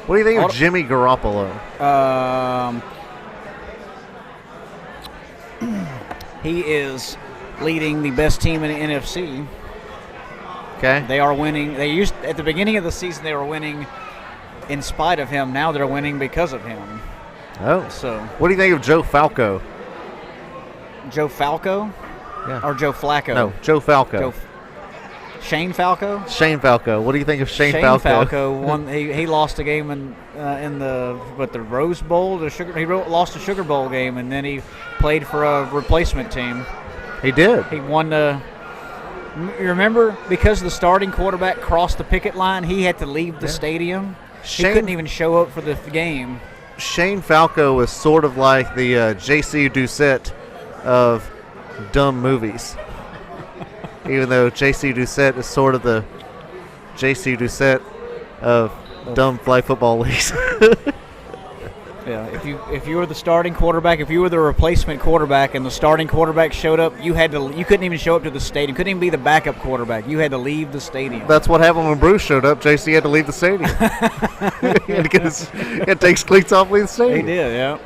What do you think of Jimmy Garoppolo? He is leading the best team in the NFC. Okay. They are winning. At the beginning of the season, they were winning in spite of him. Now they're winning because of him. Oh. So. What do you think of Joe Falco? Joe Falco? Yeah. Or Joe Flacco? No, Joe Falco. Shane Falco? Shane Falco. What do you think of Shane Falco? Shane Falco won. He lost a game in the Rose Bowl. He lost a Sugar Bowl game, and then he played for a replacement team. He did. He won the. You remember, because the starting quarterback crossed the picket line, he had to leave the stadium. He couldn't even show up for the game. Shane Falco was sort of like the J.C. Doucette of dumb movies. Even though J.C. Doucette is sort of the J.C. Doucette of dumb flag football leagues. Yeah, if you were the starting quarterback, if you were the replacement quarterback, and the starting quarterback showed up, you couldn't even show up to the stadium. Couldn't even be the backup quarterback. You had to leave the stadium. That's what happened when Bruce showed up. J.C. had to leave the stadium. He had to take his cleats off, leave the stadium. He did, yeah.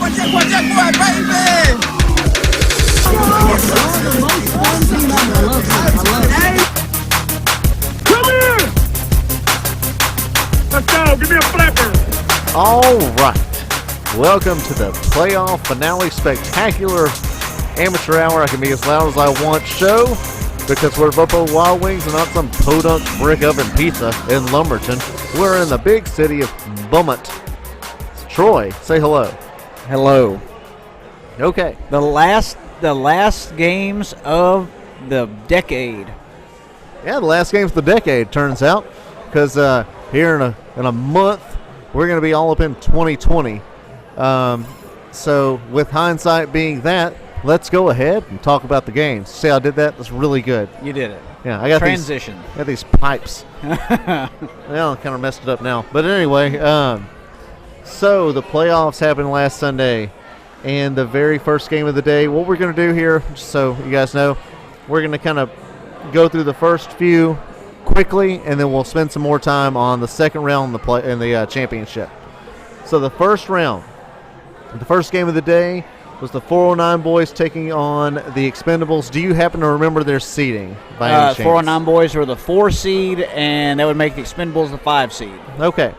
Check, baby! Come here! Let's go, give me a flipper! All right. Welcome to the playoff finale spectacular amateur hour. I can be as loud as I want show because we're Buffalo Wild Wings and not some podunk brick oven pizza in Lumberton. We're in the big city of Beaumont. Troy, say hello. Hello. Okay. The last games of the decade. Yeah, the last games of the decade, turns out, because here in a month we're going to be all up in 2020. So with hindsight being that, let's go ahead and talk about the games. See how I did that? That's really good. You did it. Yeah, I got transition. Got these pipes. Well, kind of messed it up now, but anyway. So the playoffs happened last Sunday. And the very first game of the day, what we're going to do here, just so you guys know, we're going to kind of go through the first few quickly, and then we'll spend some more time on the second round in the championship. So the first round, the first game of the day was the 409 boys taking on the Expendables. Do you happen to remember their seeding by any chance? 409 boys were the 4 seed, and that would make the Expendables the 5 seed. Okay.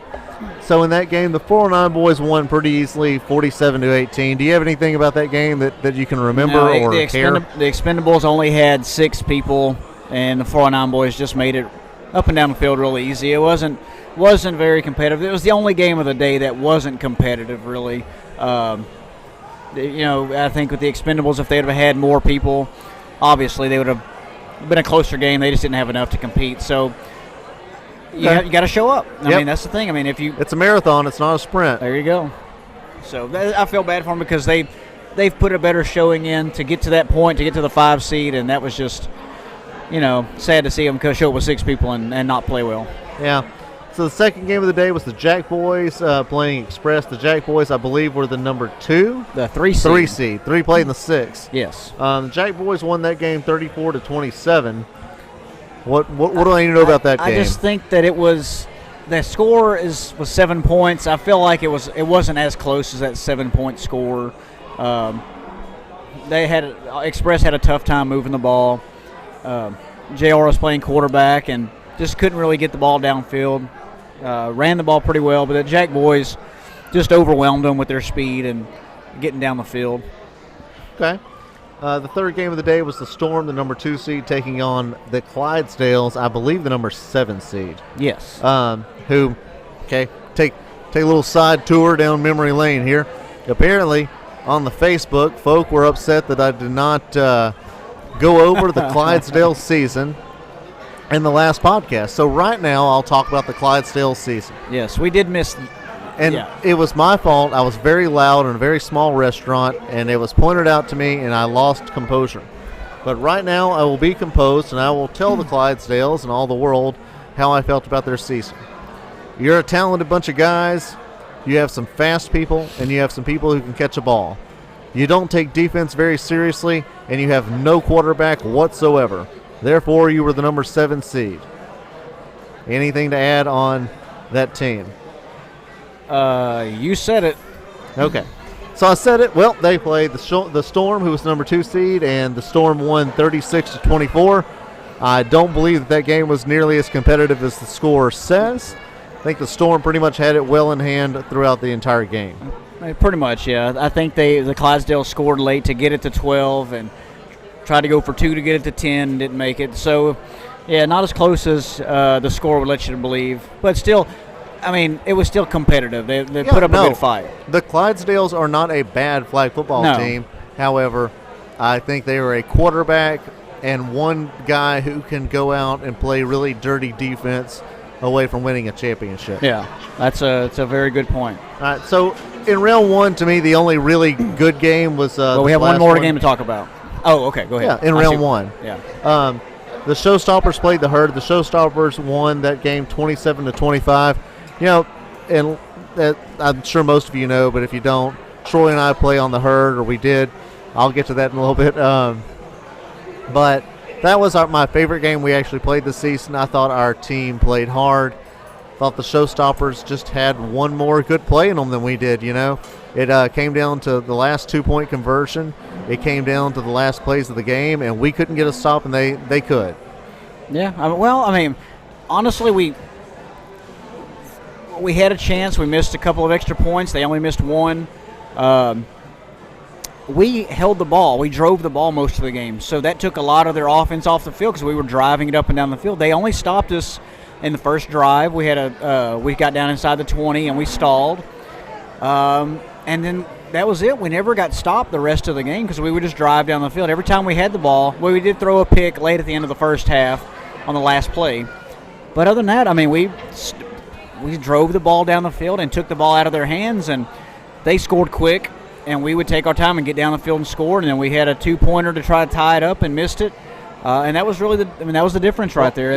So in that game, the 409 boys won pretty easily, 47-18. Do you have anything about that game that you can remember or care? The Expendables only had 6 people, and the 409 boys just made it up and down the field really easy. It wasn't very competitive. It was the only game of the day that wasn't competitive, really. I think with the Expendables, if they would have had more people, obviously they would have been a closer game. They just didn't have enough to compete. So you got to show up. I mean, that's the thing. I mean, it's a marathon, it's not a sprint. There you go. So I feel bad for them because they've put a better showing in to get to that point, to get to the 5 seed, and that was just, sad to see them show up with 6 people and not play well. Yeah. So the second game of the day was the Jack Boys playing Express. The Jack Boys, I believe, were the number 2. The 3 seed. 3 seed. 3 played in the 6. Yes. The Jack Boys won that game 34-27. What do I need to know about that game? I just think that the score was 7 points. I feel like it wasn't as close as that 7-point score. Express had a tough time moving the ball. JR was playing quarterback and just couldn't really get the ball downfield. Ran the ball pretty well, but the Jack Boys just overwhelmed them with their speed and getting down the field. Okay. The third game of the day was the Storm, the number 2 seed, taking on the Clydesdales, I believe the number 7 seed. Yes. Take a little side tour down memory lane here. Apparently, on the Facebook, folk were upset that I did not go over the Clydesdale season in the last podcast. So right now, I'll talk about the Clydesdale season. Yes, we did miss. And it was my fault. I was very loud in a very small restaurant, and it was pointed out to me, and I lost composure. But right now, I will be composed, and I will tell the Clydesdales and all the world how I felt about their season. You're a talented bunch of guys. You have some fast people, and you have some people who can catch a ball. You don't take defense very seriously, and you have no quarterback whatsoever. Therefore, you were the number 7 seed. Anything to add on that team? You said it. Okay. So I said it. Well, they played the Storm, who was number 2 seed, and the Storm won 36-24. I don't believe that game was nearly as competitive as the score says. I think the Storm pretty much had it well in hand throughout the entire game. Pretty much, yeah. I think the Clydesdale scored late to get it to 12 and tried to go for 2 to get it to 10 and didn't make it. So, yeah, not as close as the score would let you believe. But still, I mean, it was still competitive. They put up a good fight. The Clydesdales are not a bad flag football team. However, I think they are a quarterback and one guy who can go out and play really dirty defense away from winning a championship. Yeah, that's a very good point. All right, so in round 1, to me, the only really good game was well, we have one more game to talk about. Oh, okay, go ahead. Yeah, in round 1. Yeah. The Showstoppers played the Herd. The Showstoppers won that game 27-25. You know, and I'm sure most of you know, but if you don't, Troy and I play on the Herd, or we did. I'll get to that in a little bit. But that was my favorite game we actually played this season. I thought our team played hard. Thought the Showstoppers just had one more good play in them than we did, you know. It came down to the last 2-point conversion. It came down to the last plays of the game, and we couldn't get a stop, and they could. Yeah, I mean, honestly, we had a chance. We missed a couple of extra points. They only missed one. We held the ball. We drove the ball most of the game. So that took a lot of their offense off the field because we were driving it up and down the field. They only stopped us in the first drive. We got down inside the 20 and we stalled. And then that was it. We never got stopped the rest of the game because we would just drive down the field. Every time we had the ball, we did throw a pick late at the end of the first half on the last play. But other than that, I mean, we drove the ball down the field and took the ball out of their hands, and they scored quick. And we would take our time and get down the field and score. And then we had a 2-pointer to try to tie it up and missed it. And that was really that was the difference right there.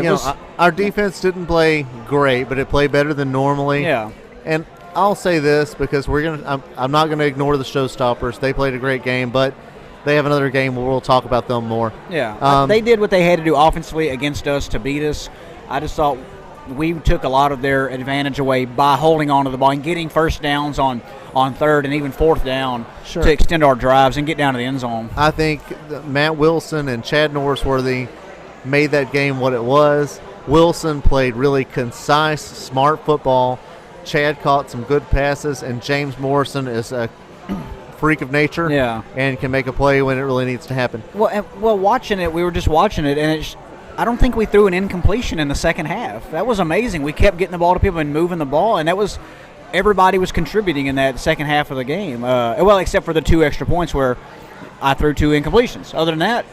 Our defense didn't play great, but it played better than normally. Yeah. And I'll say this because I'm not gonna ignore the Showstoppers. They played a great game, but they have another game where we'll talk about them more. Yeah. They did what they had to do offensively against us to beat us. I just thought we took a lot of their advantage away by holding on to the ball and getting first downs on third and even fourth down to extend our drives and get down to the end zone. I think Matt Wilson and Chad Norrisworthy made that game what it was. Wilson played really concise, smart football. Chad caught some good passes, and James Morrison is a freak of nature and can make a play when it really needs to happen. Well, watching it, we were just watching it, and I don't think we threw an incompletion in the second half. That was amazing. We kept getting the ball to people and moving the ball, and everybody was contributing in that second half of the game. Well, except for the 2 extra points where I threw 2 incompletions. Other than that,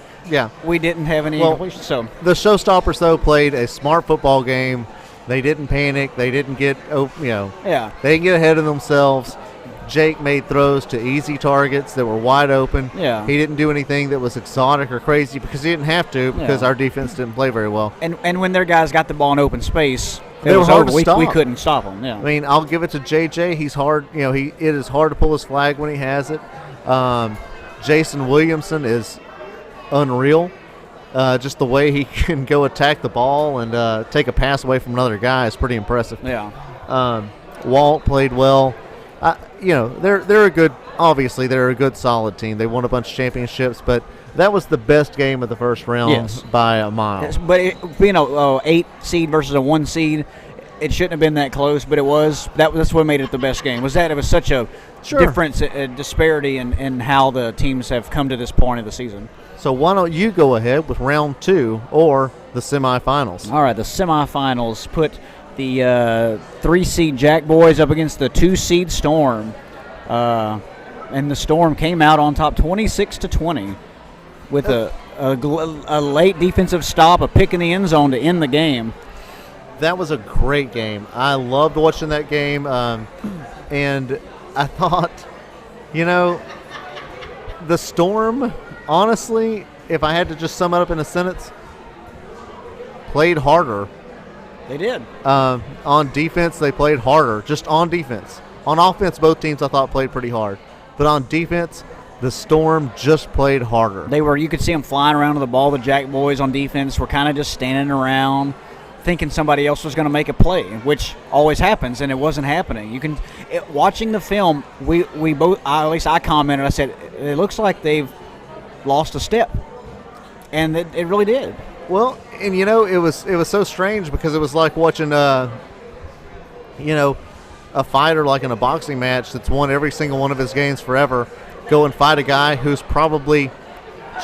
we didn't have any incompletions. So the Showstoppers, though, played a smart football game. They didn't panic. They didn't get, they didn't get ahead of themselves. Jake made throws to easy targets that were wide open. Yeah. He didn't do anything that was exotic or crazy because he didn't have to because our defense didn't play very well. And when their guys got the ball in open space, they were hard to stop. We couldn't stop them. Yeah. I mean, I'll give it to JJ. He's hard. It is hard to pull his flag when he has it. Jason Williamson is unreal. Just the way he can go attack the ball and take a pass away from another guy is pretty impressive. Yeah. Walt played well. They're a good. Obviously, they're a good, solid team. They won a bunch of championships, but that was the best game of the first round by a mile. Yes, but being a 8 seed versus a 1 seed, it shouldn't have been that close. But it was. That's what made it the best game. Was that it was such a difference, a disparity in how the teams have come to this point of the season. So why don't you go ahead with round 2 or the semifinals? All right, the semifinals put the 3-seed Jack Boys up against the 2-seed Storm. And the Storm came out on top 26-20 with a late defensive stop, a pick in the end zone to end the game. That was a great game. I loved watching that game. And I thought, the Storm, honestly, if I had to just sum it up in a sentence, played harder. They did. On defense, they played harder, just on defense. On offense, both teams, I thought, played pretty hard. But on defense, The Storm just played harder. You could see them flying around to the ball. The Jack boys on defense were kind of just standing around, thinking somebody else was going to make a play, which always happens, and it wasn't happening. Watching the film, we both, at least I commented, I said, it looks like they've lost a step, and it really did. Well, and it was so strange because it was like watching a fighter like in a boxing match that's won every single one of his games forever go and fight a guy who's probably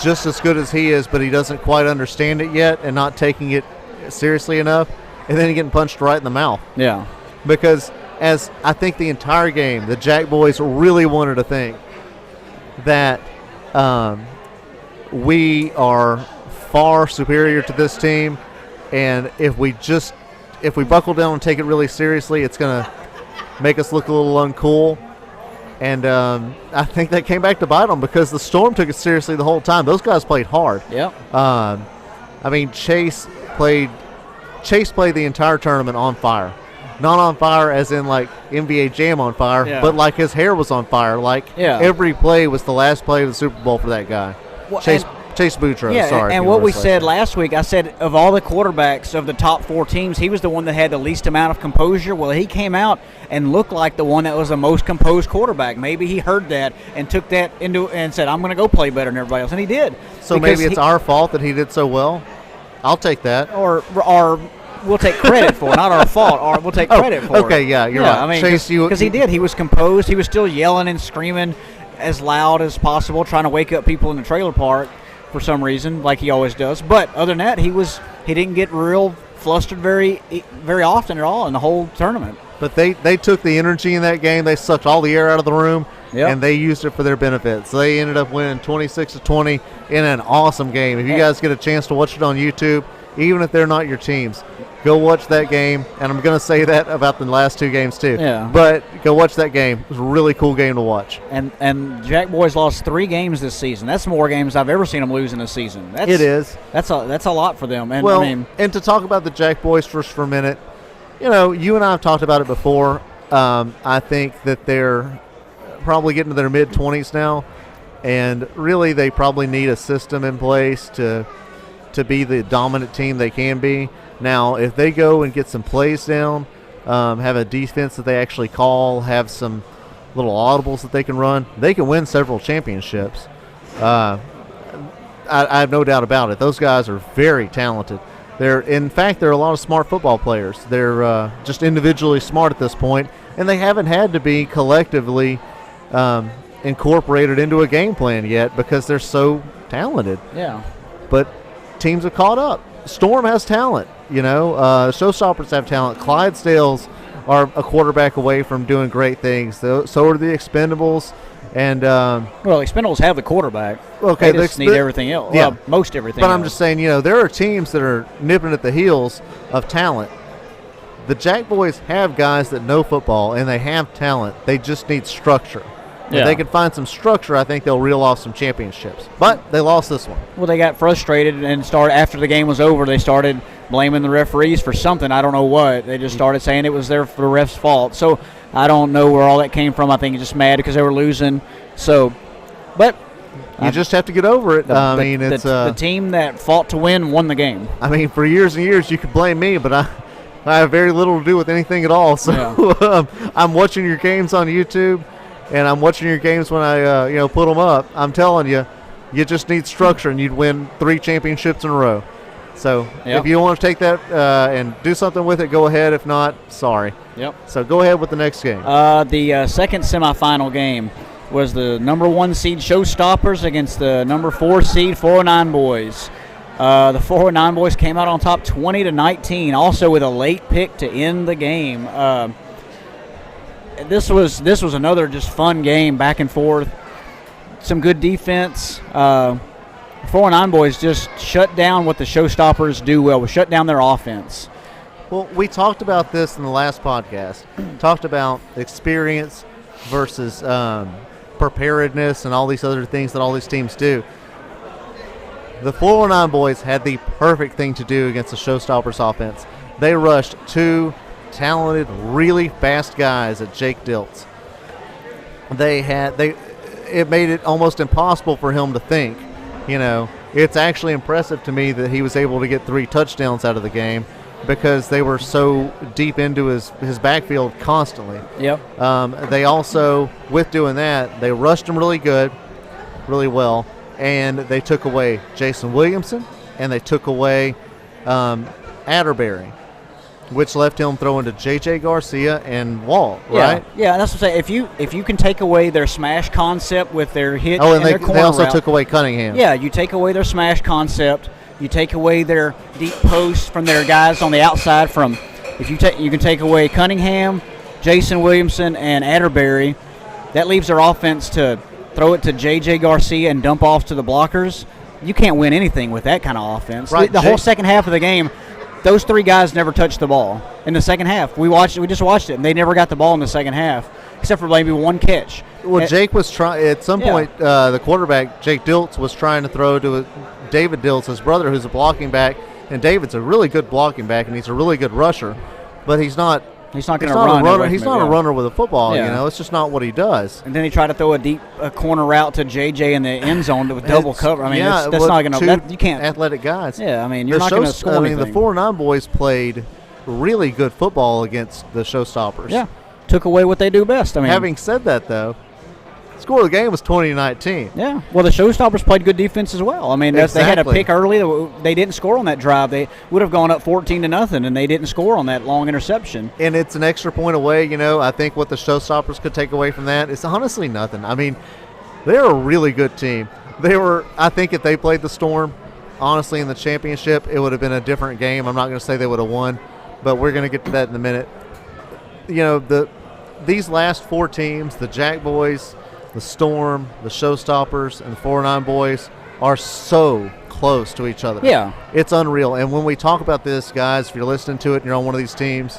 just as good as he is, but he doesn't quite understand it yet and not taking it seriously enough, and then getting punched right in the mouth. Yeah. Because as I think the entire game, the Jack boys really wanted to think that we are far superior to this team, and if we buckle down and take it really seriously, it's going to make us look a little uncool. And I think that came back to bite them because the Storm took it seriously the whole time. Those guys played hard. Yep. Chase played the entire tournament on fire. Not on fire as in like NBA Jam on fire, but like his hair was on fire. Like every play was the last play of the Super Bowl for that guy. Well, Chase Boudreaux. Yeah, sorry. And what we said last week, I said of all the quarterbacks of the top 4 teams, he was the one that had the least amount of composure. Well, he came out and looked like the one that was the most composed quarterback. Maybe he heard that and took that into and said, I'm going to go play better than everybody else. And he did. So maybe it's our fault that he did so well? I'll take that. Or we'll take credit for it, not our fault. Or we'll take credit for it. Okay, yeah, you're right. I mean, Chase, because he did. He was composed. He was still yelling and screaming as loud as possible, trying to wake up people in the trailer park for some reason, like he always does. But other than that, he didn't get real flustered very often at all in the whole tournament. But they took the energy in that game. They sucked all the air out of the room, and they used it for their benefit. So they ended up winning 26-20 in an awesome game. If you guys get a chance to watch it on YouTube, even if they're not your teams, go watch that game. And I'm going to say that about the last 2 games too. Yeah. But go watch that game. It was a really cool game to watch. And Jack Boys lost 3 games this season. That's more games I've ever seen them lose in a season. It is. That's a lot for them. And and to talk about the Jack Boys for a minute, you and I have talked about it before. I think that they're probably getting to their mid-20s now, and really they probably need a system in place to be the dominant team they can be. Now, if they go and get some plays down, have a defense that they actually call, have some little audibles that they can run, they can win several championships. I have no doubt about it. Those guys are very talented. In fact, there are a lot of smart football players. They're just individually smart at this point, and they haven't had to be collectively incorporated into a game plan yet because they're so talented. Yeah. But teams have caught up. Storm has talent. Showstoppers have talent. Clydesdales are a quarterback away from doing great things. So are the Expendables. And Expendables have the quarterback. Okay, they just need everything else. Yeah, most everything. But I'm just saying, there are teams that are nipping at the heels of talent. The Jack Boys have guys that know football and they have talent. They just need structure. If they can find some structure, I think they'll reel off some championships. But they lost this one. Well, they got frustrated and after the game was over, they started blaming the referees for something. I don't know what. They just started saying it was the ref's fault. So I don't know where all that came from. I think he's just mad because they were losing. So, but you just have to get over it. The team that fought to win won the game. I mean, for years and years, you could blame me, but I have very little to do with anything at all. So I'm watching your games on YouTube. And I'm watching your games when I, put them up. I'm telling you, you just need structure, and you'd win 3 championships in a row. So if you want to take that and do something with it, go ahead. If not, sorry. Yep. So go ahead with the next game. The second semifinal game was the number 1 seed Showstoppers against the number 4 seed 409 Boys. The 409 Boys came out on top 20-19, also with a late pick to end the game. This was another just fun game, back and forth. Some good defense. 409 Boys just shut down what the Showstoppers do well. We shut down their offense. Well, we talked about this in the last podcast. Talked about experience versus preparedness and all these other things that all these teams do. The 409 Boys had the perfect thing to do against the Showstoppers offense. They rushed 2 talented, really fast guys at Jake Diltz. it made it almost impossible for him to think. You know, it's actually impressive to me that he was able to get 3 touchdowns out of the game because they were so deep into his backfield constantly. Yep. They also, with doing that, they rushed him really well, and they took away Jason Williamson, and they took away Atterbury, which left him throwing to J.J. Garcia and Walt, right? Yeah, that's what I'm saying. If you can take away their smash concept with their hit and their corner they also route, took away Cunningham. Yeah, you take away their smash concept. You take away their deep posts from their guys on the outside. You can take away Cunningham, Jason Williamson, and Atterbury. That leaves their offense to throw it to J.J. Garcia and dump off to the blockers. You can't win anything with that kind of offense. Right, The whole second half of the game, those 3 guys never touched the ball in the second half. We just watched it, and they never got the ball in the second half, except for maybe 1 catch. Well, Jake was trying at some point. The quarterback, Jake Diltz, was trying to throw to David Diltz, his brother, who's a blocking back, and David's a really good blocking back, and he's a really good rusher, but he's not going to run. He's not a runner with a football. Yeah. You know, it's just not what he does. And then he tried to throw a deep corner route to JJ in the end zone with double cover. I mean, that's not going to. You can't. Athletic guys. Yeah, I mean, you're not going to score anything. The 4-9 boys played really good football against the Showstoppers. Yeah, took away what they do best. I mean, having said that, though, the score of the game was 20-19. Yeah, well, the Showstoppers played good defense as well. I mean, exactly. They had a pick early. They didn't score on that drive. They would have gone up 14-0, and they didn't score on that long interception. And it's an extra point away. You know, I think what the Showstoppers could take away from that is honestly nothing. I mean, they're a really good team. I think if they played the Storm, honestly, in the championship, it would have been a different game. I'm not going to say they would have won, but we're going to get to that in a minute. You know, these last 4 teams, the Jack Boys, the Storm, the Showstoppers, and the 4-9 boys are so close to each other. Yeah. It's unreal. And when we talk about this, guys, if you're listening to it and you're on one of these teams,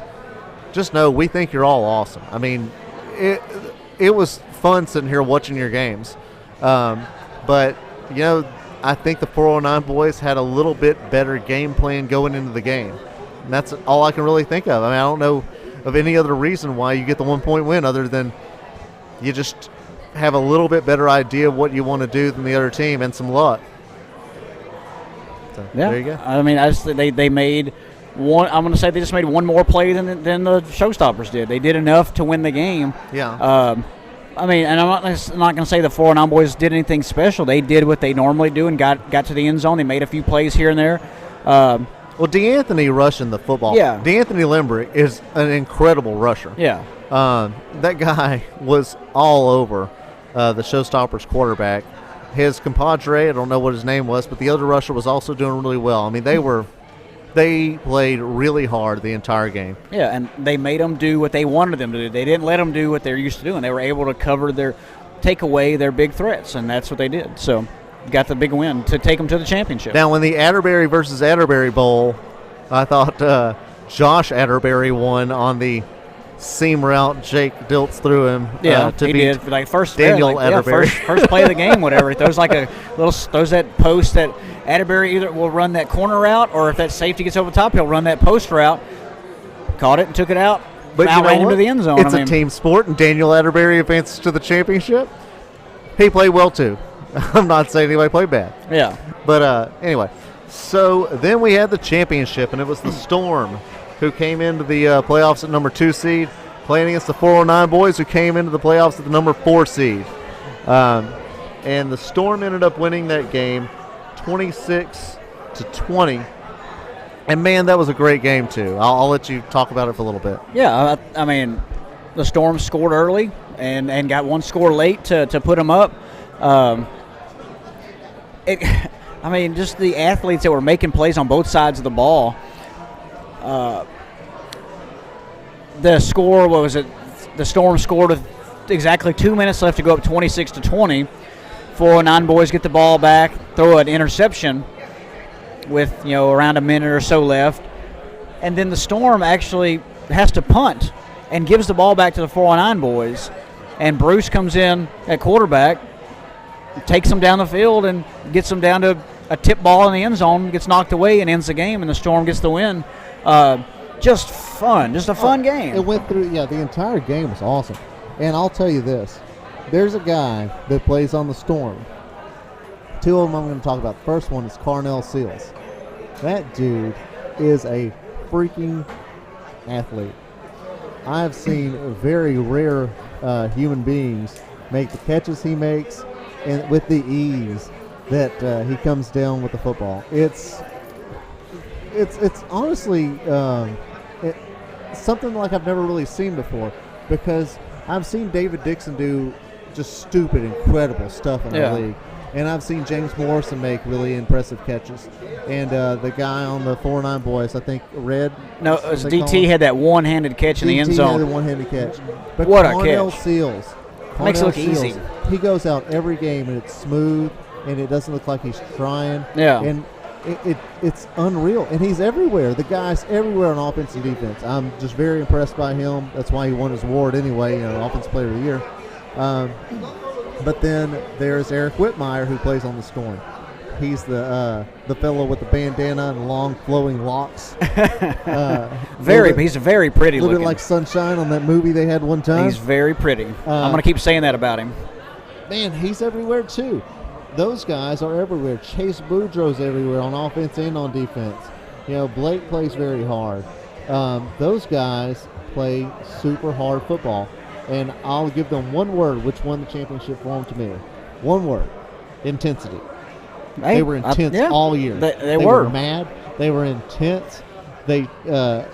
just know we think you're all awesome. I mean, it was fun sitting here watching your games. But, you know, I think the 409 boys had a little bit better game plan going into the game. And that's all I can really think of. I mean, I don't know of any other reason why you get the 1-point win other than you just have a little bit better idea of what you want to do than the other team and some luck. So, yeah. There you go. I mean, they made one. I'm going to say they just made one more play than the Showstoppers did. They did enough to win the game. Yeah. I mean, and I'm not going to say the 4-9 boys did anything special. They did what they normally do and got to the end zone. They made a few plays here and there. Well, DeAnthony rushing the football. Yeah. DeAnthony Limbrick is an incredible rusher. Yeah. That guy was all over the Showstoppers quarterback. His compadre, I don't know what his name was, but the other rusher was also doing really well. I mean, they played really hard the entire game. Yeah, and they made them do what they wanted them to do. They didn't let them do what they're used to doing. They were able to take away their big threats, and that's what they did. So, got the big win to take them to the championship. Now, in the Atterbury versus Atterbury Bowl, I thought Josh Atterbury won on the seam route Jake Diltz threw him. Yeah, to he beat did. Like Daniel Atterbury. First play of the game, whatever. He throws that post that Atterbury either will run that corner route, or if that safety gets over the top, he'll run that post route. Caught it and took it out. But ran into the end zone. It's a team sport, and Daniel Atterbury advances to the championship. He played well too. I'm not saying anybody played bad. Yeah. But anyway, so then we had the championship, and it was the Storm who came into the playoffs at number 2 seed, playing against the 409 boys who came into the playoffs at the number 4 seed. And the Storm ended up winning that game 26-20. And, man, that was a great game, too. I'll let you talk about it for a little bit. Yeah, I mean, the Storm scored early and got one score late to put them up. Just the athletes that were making plays on both sides of the ball. The score, what was it? The Storm scored with exactly 2 minutes left to go up 26-20. 409 boys get the ball back, throw an interception with around a minute or so left, and then the Storm actually has to punt and gives the ball back to the 409 boys. And Bruce comes in at quarterback, takes them down the field, and gets them down to a tip ball in the end zone, gets knocked away, and ends the game, and the Storm gets the win. Just fun. Just a fun game. It went through, the entire game was awesome. And I'll tell you this, there's a guy that plays on the Storm. Two of them I'm going to talk about. The first one is Carnell Seals. That dude is a freaking athlete. I have seen very rare human beings make the catches he makes, and with the ease that he comes down with the football. It's honestly something like I've never really seen before, because I've seen David Dixon do just stupid, incredible stuff in the league. And I've seen James Morrison make really impressive catches. And the guy on the 4-9 boys, I think Red. No, it was DT had that one-handed catch in the end zone. DT had the one-handed catch. But What a Carnell catch. Seals. Makes it look easy. He goes out every game, and it's smooth, and it doesn't look like he's trying. Yeah. And it's unreal. And he's everywhere. The guy's everywhere on offense and defense. I'm just very impressed by him. That's why he won his award anyway, Offensive Player of the Year. But then there's Eric Whitmire, who plays on the Storm. He's the fellow with the bandana and long flowing locks. He's very pretty a little looking. bit like Sunshine on that movie they had one time. He's very pretty. I'm going to keep saying that about him. Man, he's everywhere too. Those guys are everywhere. Chase Boudreaux's everywhere on offense and on defense. Blake plays very hard. Those guys play super hard football. And I'll give them one word which won the championship for them to me. One word. Intensity. They were intense all year. They were mad. They were intense. They, they had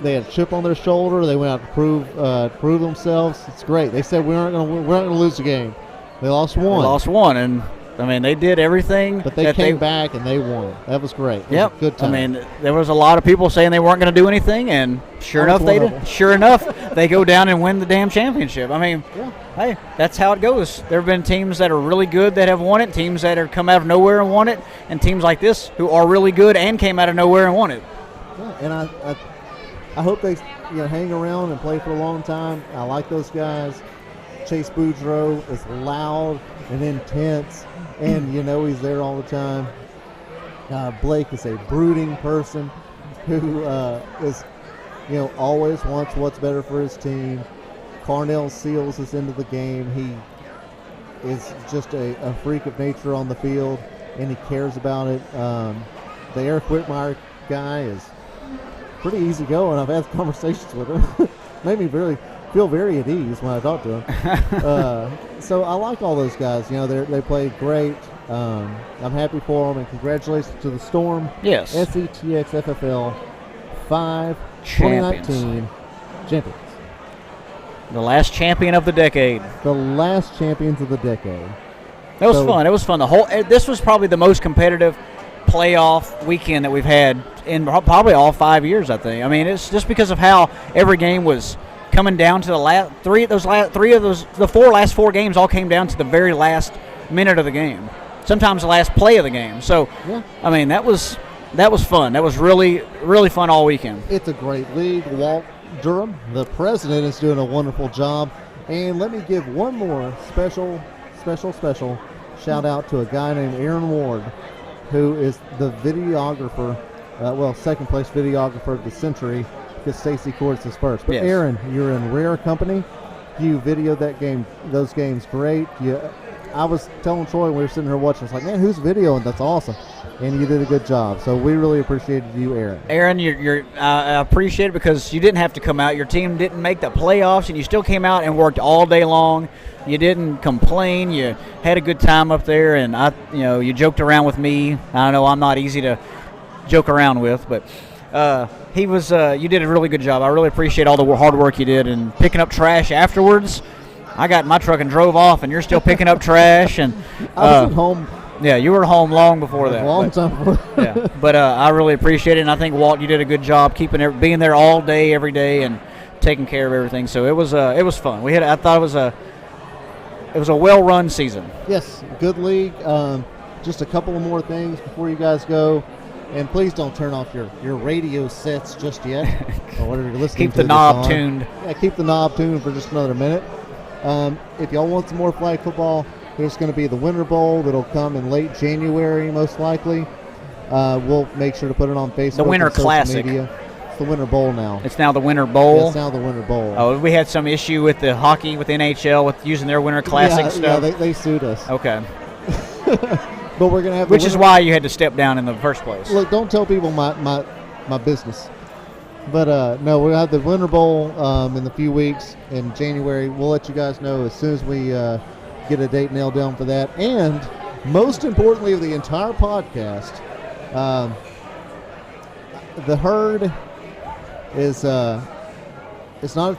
a chip on their shoulder. They went out to prove themselves. It's great. They said we're not going to lose the game. They lost one. And they did everything. But they came back and they won. That was great. It was a good time. There was a lot of people saying they weren't going to do anything, and sure enough, they did. Sure enough, they go down and win the damn championship. Hey, that's how it goes. There have been teams that are really good that have won it, teams that have come out of nowhere and won it, and teams like this who are really good and came out of nowhere and won it. Yeah, and I hope they hang around and play for a long time. I like those guys. Chase Boudreaux is loud and intense, and he's there all the time. Blake is a brooding person who is always wants what's better for his team. Carnell Seals is into the game. He is just a freak of nature on the field, and he cares about it. The Eric Whitmire guy is pretty easygoing. I've had conversations with him. Made me feel very at ease when I talk to him. So I like all those guys. They played great. I'm happy for them, and congratulations to the Storm. Yes. SETX FFL 5 2019 champions. The last champion of the decade. The last champions of the decade. That was fun. It was fun. This was probably the most competitive playoff weekend that we've had in probably all 5 years, I think. It's just because of how every game was coming down to the last the last four games all came down to the very last minute of the game. Sometimes the last play of the game. So, yeah. That was fun. That was really, really fun all weekend. It's a great league. Walt Durham, the president, is doing a wonderful job. And let me give one more special shout out to a guy named Aaron Ward, who is the videographer, second place videographer of the century, because Stacy Courts is first. But yes. Aaron, you're in rare company. You videoed those games great. I was telling Troy when we were sitting here watching, I was like, man, who's videoing? That's awesome. And you did a good job. So we really appreciated you, Aaron. Aaron, I appreciate it because you didn't have to come out. Your team didn't make the playoffs, and you still came out and worked all day long. You didn't complain. You had a good time up there, and you joked around with me. I know I'm not easy to joke around with, but you did a really good job. I really appreciate all the hard work you did, and picking up trash afterwards. I got in my truck and drove off, and you're still picking up trash. And I was at home. Yeah, you were home long before that. Long time before. Yeah, but I really appreciate it, and I think Walt, you did a good job being there all day, every day, and taking care of everything. So it was fun. I thought it was a well-run season. Yes, good league. Just a couple of more things before you guys go. And please don't turn off your radio sets just yet, or whatever you're listening to. Keep the knob tuned. Yeah, keep the knob tuned for just another minute. If y'all want some more flag football, there's going to be the Winter Bowl that'll come in late January, most likely. We'll make sure to put it on Facebook. The Winter and social Classic. Media. the Winter Bowl now. It's now the Winter Bowl. It's now the Winter Bowl. Oh, we had some issue with the hockey with NHL with using their Winter Classic stuff. Yeah, they sued us. Okay. But we're gonna have. Which is why you had to step down in the first place. Look, don't tell people my business. But no, we'll have the Winter Bowl in a few weeks in January. We'll let you guys know as soon as we get a date nailed down for that. And most importantly of the entire podcast, the herd is it's not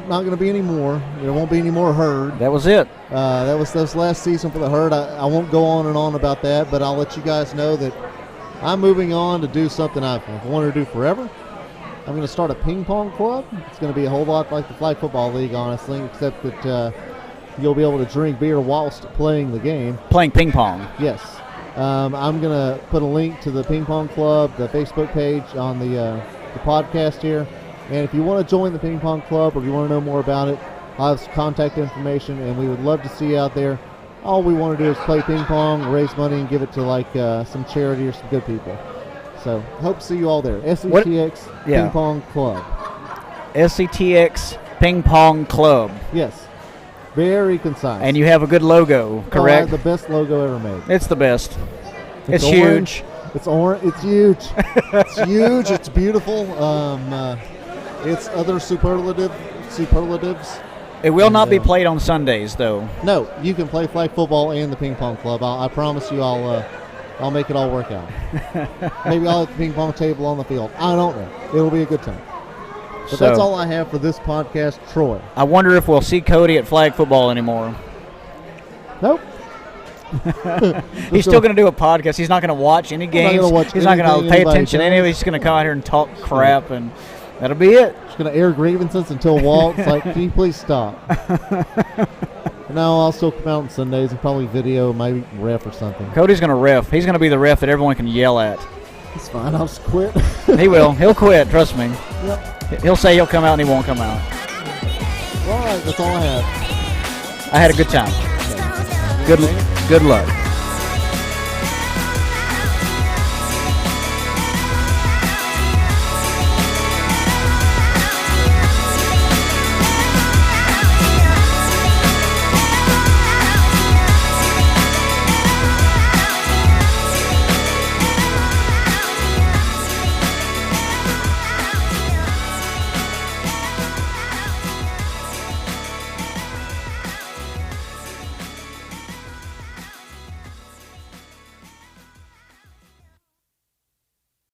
going to be any more. There won't be any more herd. That was it. That was last season for the herd. I won't go on and on about that, but I'll let you guys know that I'm moving on to do something I've wanted to do forever. I'm going to start a ping pong club. It's going to be a whole lot like the Flag Football League, honestly, except that you'll be able to drink beer whilst playing the game. Playing ping pong. Yes. I'm going to put a link to the ping pong club, the Facebook page on the podcast here. And if you want to join the ping pong club or if you want to know more about it, I'll have some contact information, and we would love to see you out there. All we want to do is play ping pong, raise money, and give it to like some charity or some good people. So, hope to see you all there. SETX Ping Pong Club. SETX Ping Pong Club. Yes. Very concise. And you have a good logo, correct? The best logo ever made. It's the best. It's orange. huge. It's orange. It's huge. It's huge. It's beautiful. It's other superlatives. It will not be played on Sundays, though. No, you can play flag football and the ping pong club. I promise you, I'll make it all work out. Maybe I'll have the ping pong table on the field. I don't know. It'll be a good time. But that's all I have for this podcast, Troy. I wonder if we'll see Cody at flag football anymore. Nope. He's still going to do a podcast. He's not going to watch any games. He's not going to pay attention to any of it. He's just going to come out here and talk crap, and that'll be it. Just going to air grievances until Walt's like, can you please stop? No, I'll still come out on Sundays and probably video, maybe ref or something. Cody's going to ref. He's going to be the ref that everyone can yell at. It's fine. I'll just quit. He will. He'll quit. Trust me. Yep. He'll say he'll come out and he won't come out. All right. That's all I have. I had a good time. Good luck.